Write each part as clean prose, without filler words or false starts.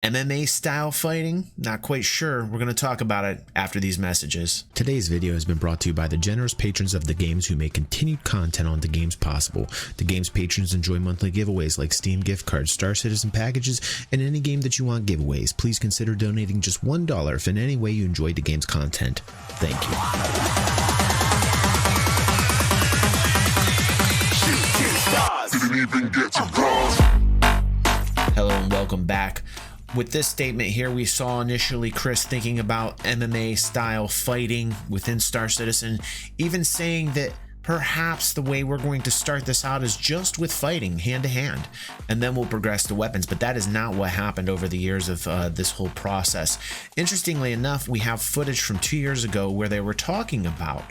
MMA style fighting? Not quite sure. We're going to talk about it after these messages. Today's video has been brought to you by the generous patrons of The Games who make continued content on The Games possible. The Games patrons enjoy monthly giveaways like Steam gift cards, Star Citizen packages, and any game that you want giveaways. Please consider donating just $1 if in any way you enjoy The Games content. Thank you. Hello and welcome back. With this statement here, we saw initially Chris thinking about MMA style fighting within Star Citizen, even saying that perhaps the way we're going to start this out is just with fighting hand to hand, and then we'll progress to weapons. But that is not what happened over the years of this whole process. Interestingly enough, we have footage from 2 years ago where they were talking about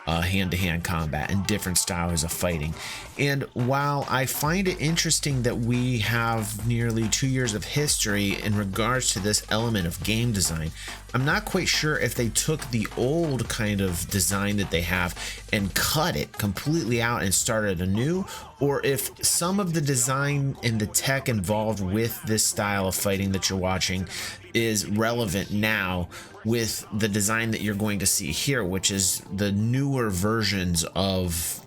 hand-to-hand combat and different styles of fighting. And while I find it interesting that we have nearly 2 years of history in regards to this element of game design, I'm not quite sure if they took the old kind of design that they have and cut it completely out and started anew, or if some of the design and the tech involved with this style of fighting that you're watching is relevant now with the design that you're going to see here, which is the newer versions of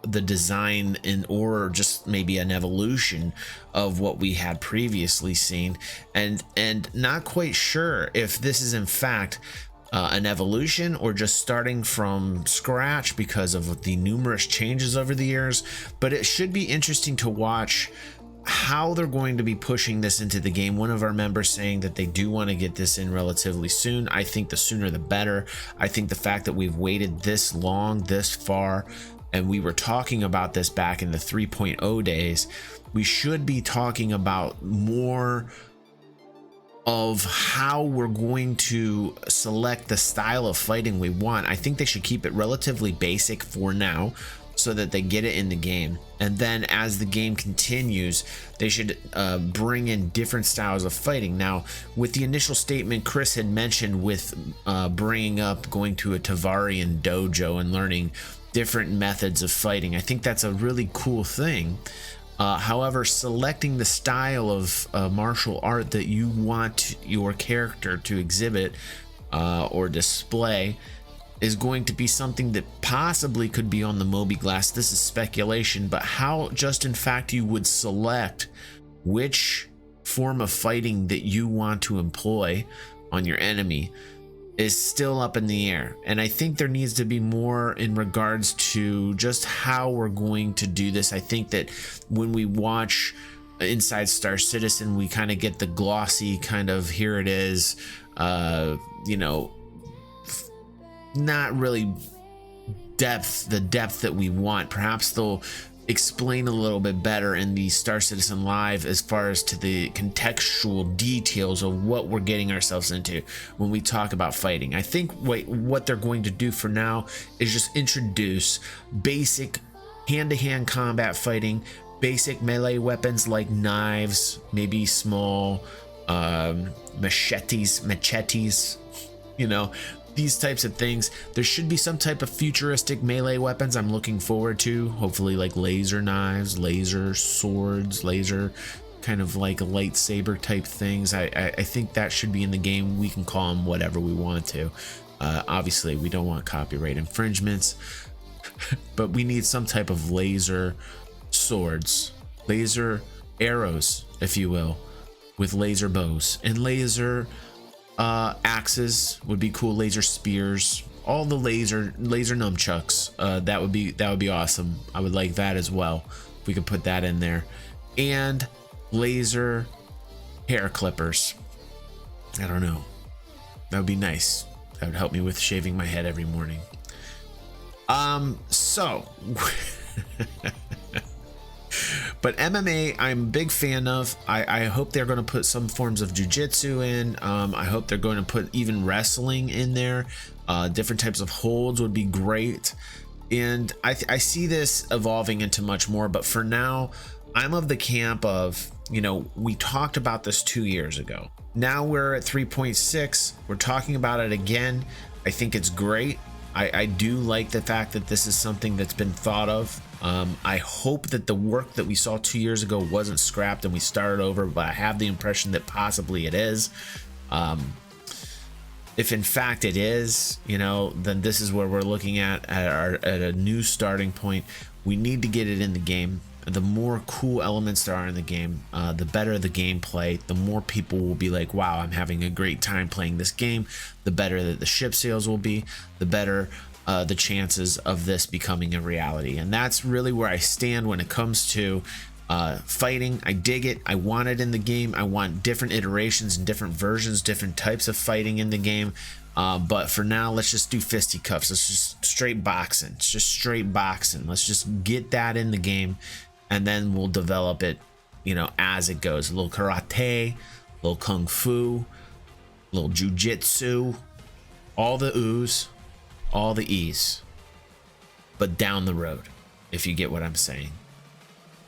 the design or just maybe an evolution of what we had previously seen, and not quite sure if this is in fact an evolution or just starting from scratch because of the numerous changes over the years. But it should be interesting to watch how they're going to be pushing this into the game. One of our members saying that they do want to get this in relatively soon. I think the sooner the better. I think the fact that we've waited this long, this far, and we were talking about this back in the 3.0 days, we should be talking about more of how we're going to select the style of fighting we want. I think they should keep it relatively basic for now, so that they get it in the game, and then as the game continues they should bring in different styles of fighting. Now, with the initial statement Chris had mentioned with bringing up going to a Tavarian dojo and learning different methods of fighting, I think that's a really cool thing. However, selecting the style of martial art that you want your character to exhibit or display is going to be something that possibly could be on the Moby Glass. This is speculation, but how just in fact you would select which form of fighting that you want to employ on your enemy is still up in the air. And I think there needs to be more in regards to just how we're going to do this. I think that when we watch inside Star Citizen, we kind of get the glossy kind of, here it is, you know, not really the depth that we want. Perhaps they'll explain a little bit better in the Star Citizen Live as far as to the contextual details of what we're getting ourselves into when we talk about fighting. I think what they're going to do for now is just introduce basic hand-to-hand combat fighting, basic melee weapons like knives, maybe small machetes, you know, these types of things. There should be some type of futuristic melee weapons I'm looking forward to, hopefully like laser knives, laser swords, laser kind of like lightsaber type things. I think that should be in the game. We can call them whatever we want to. Obviously we don't want copyright infringements, but we need some type of laser swords, laser arrows, if you will, with laser bows, and laser axes would be cool, laser spears, all the laser nunchucks. That would be awesome. I would like that as well if we could put that in there. And laser hair clippers, I don't know, that would be nice. That would help me with shaving my head every morning. So but MMA, I'm a big fan of. I hope they're going to put some forms of jiu-jitsu in. I hope they're going to put even wrestling in there. Different types of holds would be great. And I see this evolving into much more. But for now, I'm of the camp of, you know, we talked about this 2 years ago. Now we're at 3.6. We're talking about it again. I think it's great. I do like the fact that this is something that's been thought of. I hope that the work that we saw 2 years ago wasn't scrapped and we started over, but I have the impression that possibly it is. If in fact it is, you know, then this is where we're looking at a new starting point. We need to get it in the game. The more cool elements there are in the game, the better the gameplay, the more people will be like, wow, I'm having a great time playing this game. The better that the ship sales will be, the better the chances of this becoming a reality. And that's really where I stand when it comes to fighting. I dig it. I want it in the game. I want different iterations and different versions, different types of fighting in the game. But for now, let's just do fisticuffs. Let's just straight boxing. It's just straight boxing. Let's just get that in the game, and then we'll develop it, you know, as it goes. A little karate, a little kung fu, a little jujitsu, all the oohs, all the e's, but down the road, if you get what I'm saying.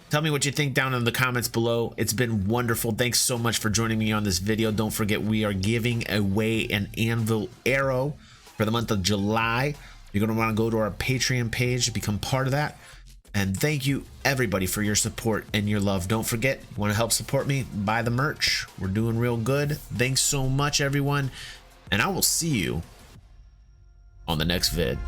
Tell me what you think down in the comments below. It's been wonderful. Thanks so much for joining me on this video. Don't forget, we are giving away an Anvil Arrow for the month of July. You're going to want to go to our Patreon page to become part of that. And thank you, everybody, for your support and your love. Don't forget, you want to help support me? Buy the merch. We're doing real good. Thanks so much, everyone. And I will see you on the next vid.